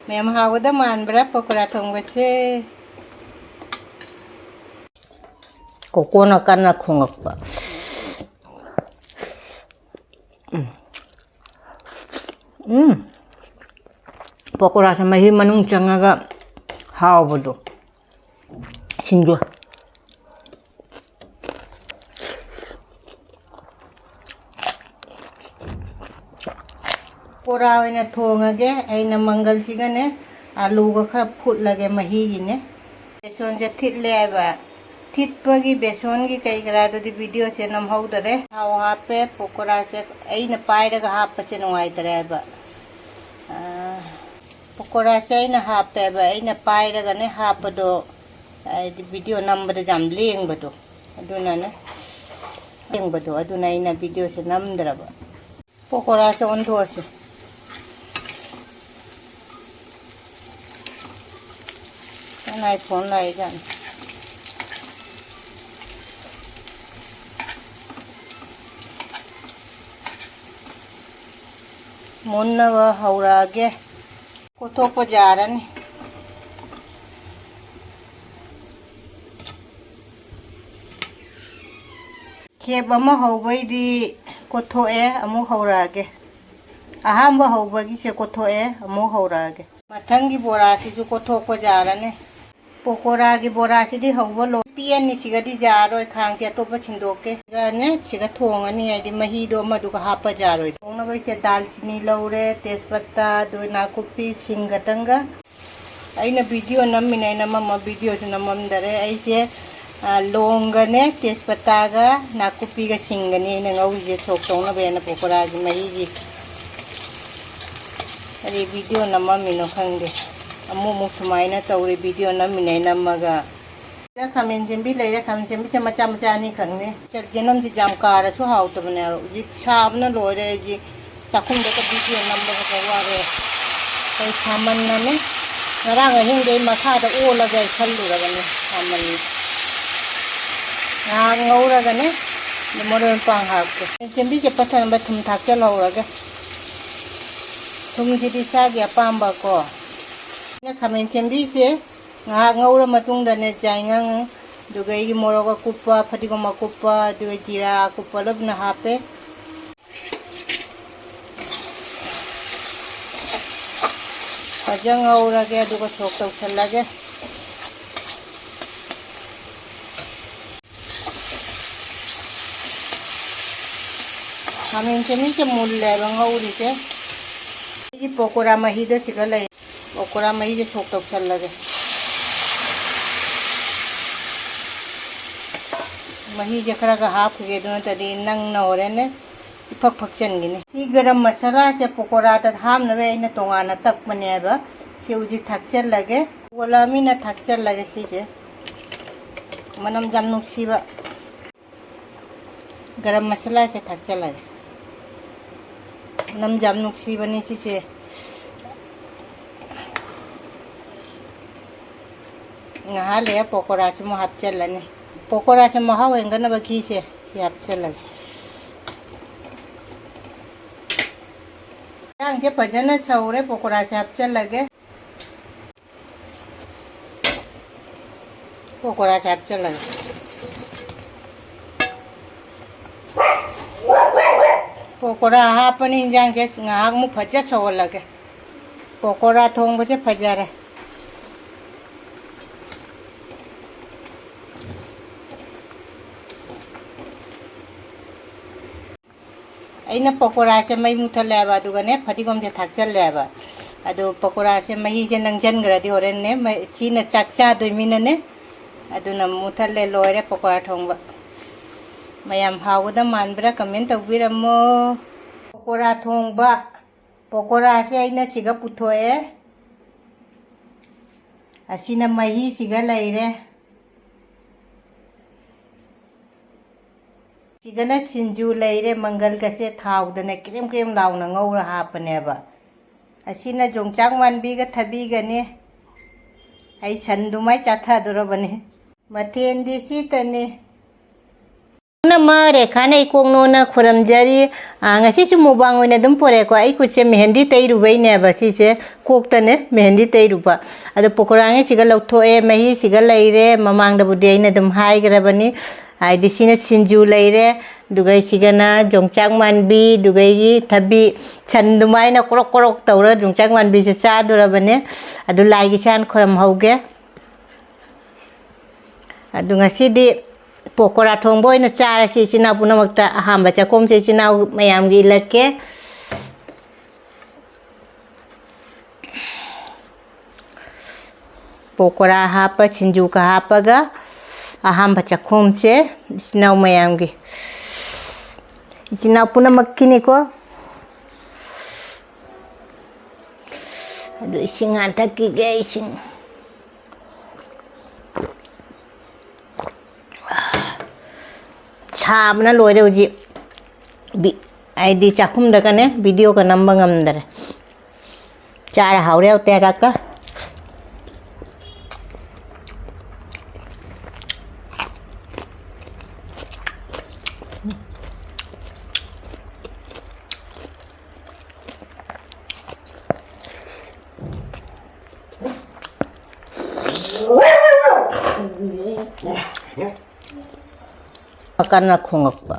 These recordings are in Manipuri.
Mẹ mà hào đó màn bra pakora thong bạch xe. Cô nó cắn là không ngập. Pakora sama hi manung changaga hao bodo. Singju. Pakora ina thongage aina mangal sigane alu ga khara phut lage mahi gine. Beson je thit le ba. Thit pagi beson gi kai kara do di video che nam hau dare. Hau hape pakora se aina pai daga hap che ngai dare ba. Pakora se aina hape ba aina pai daga ne hap do di video number jam leng bado. Aduna ne leng bado aduna ina video se nam dara ba. Pakora se on tho se. Này phone này dần muốn nó hầu ra kia cô thô cô già đó nè khi bấm hầu với đi cô thô amu hầu ra kia ham vào hầu với cái cô thô amu hầu ra kia mà thằng cái bora thì cô thô cô già đó nè pakora ki bora si di hau lo pian ni siga di jaroi khang che to pa chindoke ga ne siga thong ani ai di mahi do ma du ka hapa jaroi thong na bai se dal chini laure tejpatta do na kupi singatanga aina video nam minai na ma video se namam dare ai se longa ne tejpatta ga na kupi ga singani na ngau je thok tong na be na pakora gi mahi gi ari video namam mino khang de amu sumaina tawre video na minai namaga ja khamen jembi leira khamen jembi cha macha ni khangne cha jenam ji jam kara su haw to bane ji chab na lore ji chakhum da video number ka ware kai saman na ne ngara ga hingde matha da o la ga khallu ra bane saman na ngaura ga ne moron pang ha ko jembi je pathan ba thum thak cha laura ga thum ji di sa ga pamba ko na khamen chembi se nga ngaura matung da ne jai ngang dugai gi moroga kuppa phatigoma kuppa dugai jira kuppa lob na hape aja ngaura ge duga sok tok thalla ge khamen chembi che mulle ba ngauri se gi pakora mahi da sigala pakora mahi je thok tok chal lage mahi je khara ga hap ge do ta di nang na hore ne phak phak chen gi ne si garam masala che pakora ta ham na ve ne tonga na tak mane ba si uji thak chal lage wala mi na thak chal lage si je manam jam nu si ba garam masala se thak chal lage nam jam nu si bani si je ngah le pakora se mo hap chal ne pakora se mo haw engana ba ki se si hap chal le yang je pajana chaure pakora se hap chal lage pakora se hap chal lage pakora hap ni jang je ngah mu phaja chawal lage pakora thong ba je phajare aina pakora se mai muthale ba duga ne phatigom je thakchal le ba adu pakora se mahi je nangjan gra di oren ne chi na chakcha do mina ne adu na muthale loire pakora thongba mayam hawda manbra comment tawbiramo pakora thongba pakora se aina chiga puthoe asina mahi siga leire sigana singju leire mangal ka se thau da ne krem krem law na ngaura hapane ba asina yongchak manbi ga thabi ga ne ai san du mai cha tha duro bane mathel di si tane nama rekha nei kong no na khuram jari ngasi chu mobang oina dum pore ko ai ku che mehendi tei ru bai ne ba si se kok ta ne mehendi tei ru ba ado pakora nge siga lautho e mahi siga leire mamang da budi aina dum hai gra bani ai di sina singju leire dugai siga na yongchak manbi dugai gi thabi chan dumai na korok korok tawra yongchak manbi se cha dura bane ado lai gi chan khuram hauge ado ngasi di pakora thongba oina chara si china punamakta ahamba chakom se china mayam gi lakke pakora hapa singju ka hapa ga ahamba chakom se china mayam gi china punamak kini ko ado ising antak ki ge ising Sabna loy de uji bi ID chakum da kane video ka namba ngamdare chara haure utte ka makan na khungak pa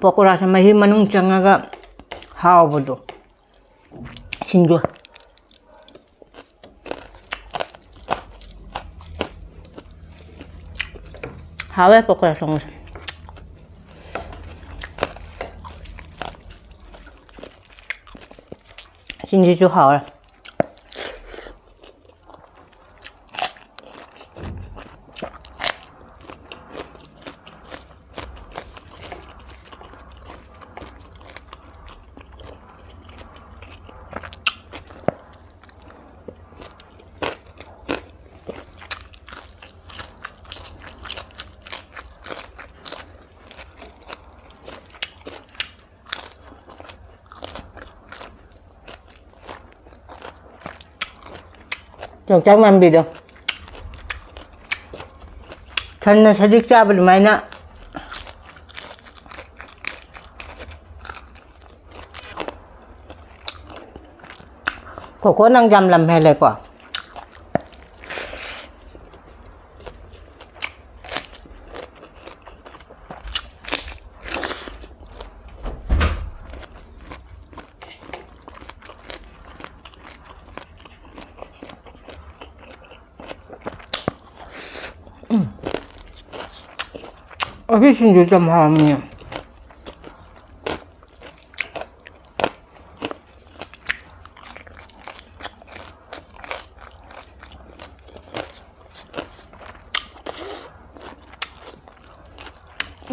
pakora sa mahi manung changaga hawbodo singju hawe pakora song singju ju hawa yongchak manbi do channa sadik chabal maina ko nang jam lam hele ko Aku singju jam hamnya.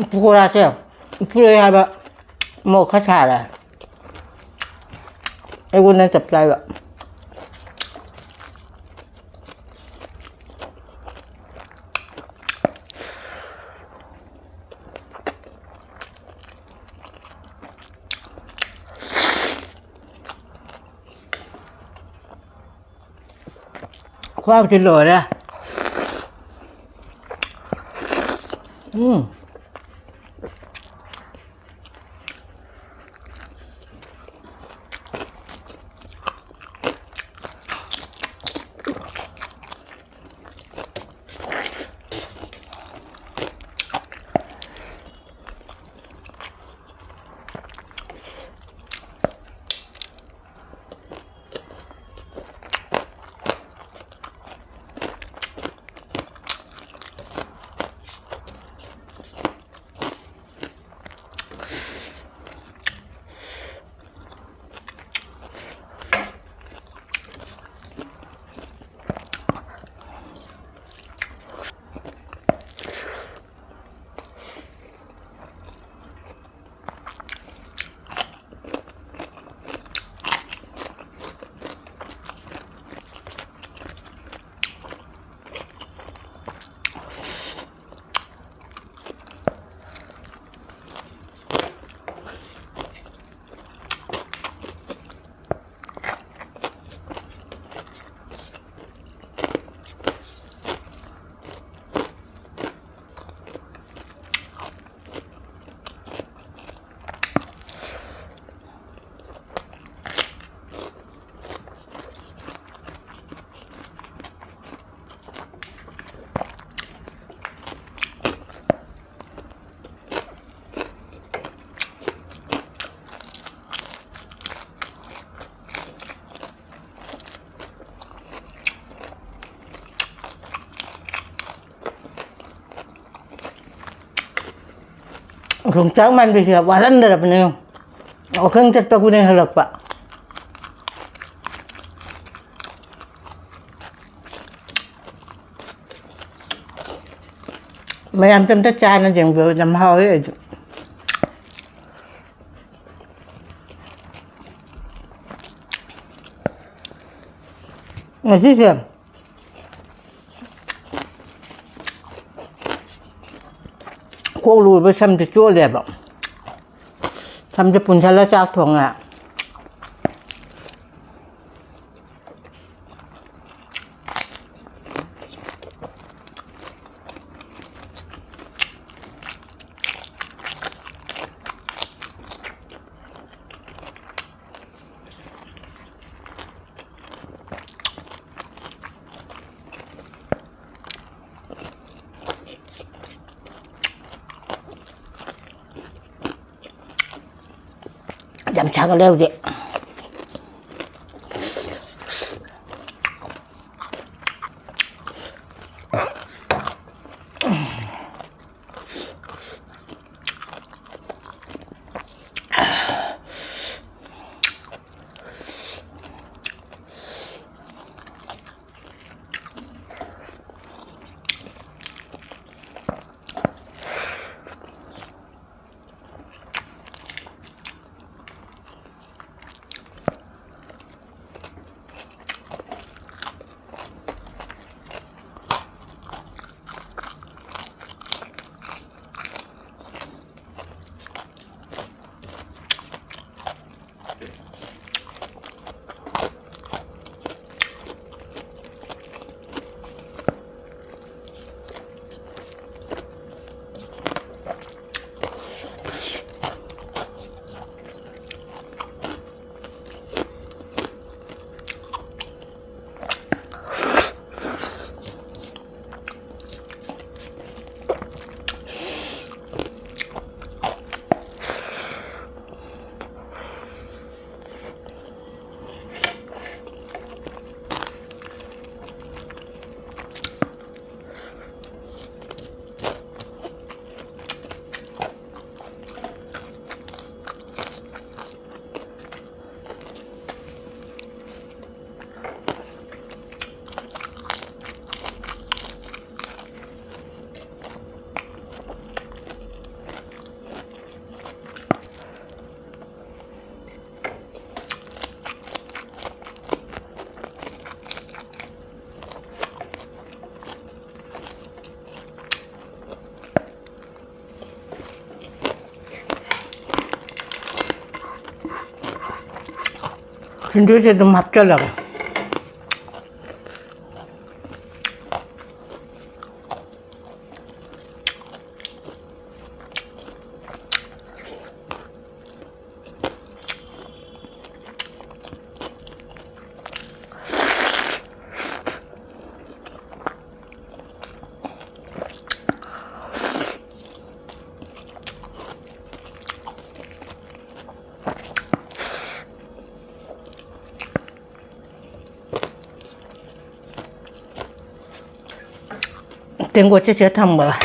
Pakora se, pura ya ba, mau kacara. Aku nak supply ba. Khoa trên lửa ra yongchak manbi siya walan darap na yung okang tatpa ko ng halak pa. Mayam tam ta cha na jeng bo nam hao ye. Ngasi siya. Cô lùi với xăm thì chua đẹp ạ. Xăm cho bún chả lá cháo thuồng ạ. Yongchak leo vậy. Singju siya dumapcha lang. Tengo chicha thongba.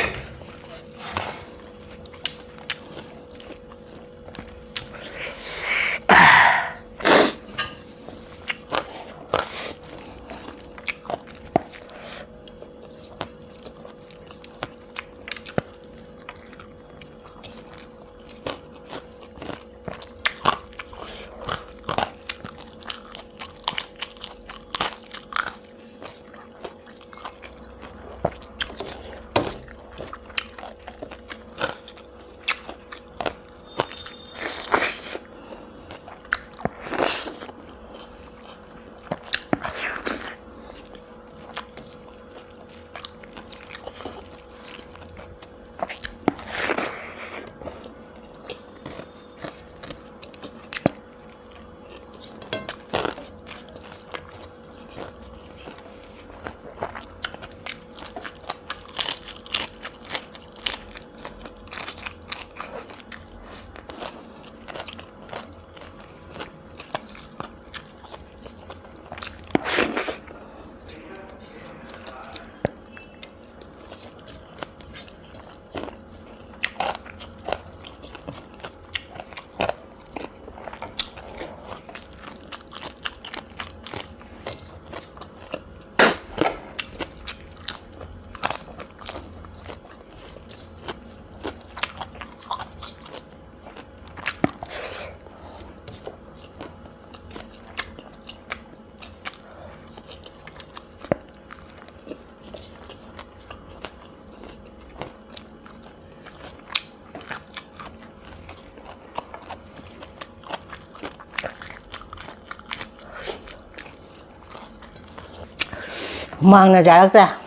망나 잘했다.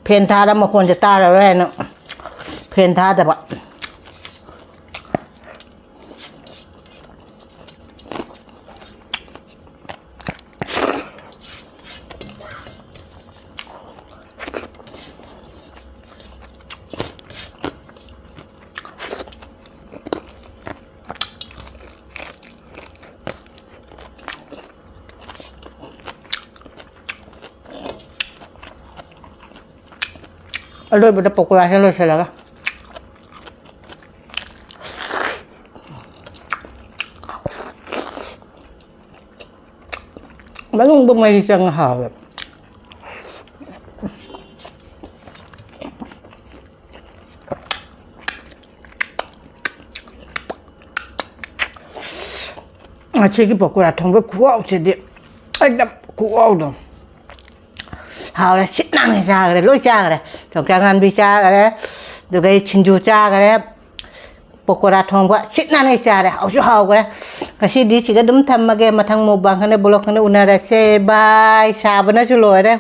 펜타라 먹고 이제 따라래는 펜타다 봐. Aduh, beda pokolanya lo sila. Bagong bumay siyang hawak. Ngashigi pakora thongba kuau chidi. Ada kuau dong. hào là xích năng này ra rồi lối cha rồi trong trang ăn bi cha rồi rồi cái singju cha rồi pakora thongba xích năng này cha rồi hào rồi cái gì đi chỉ cái đấm thầm mà cái mà thằng một bằng cái này block cái này unara se bye sa bana chulo rồi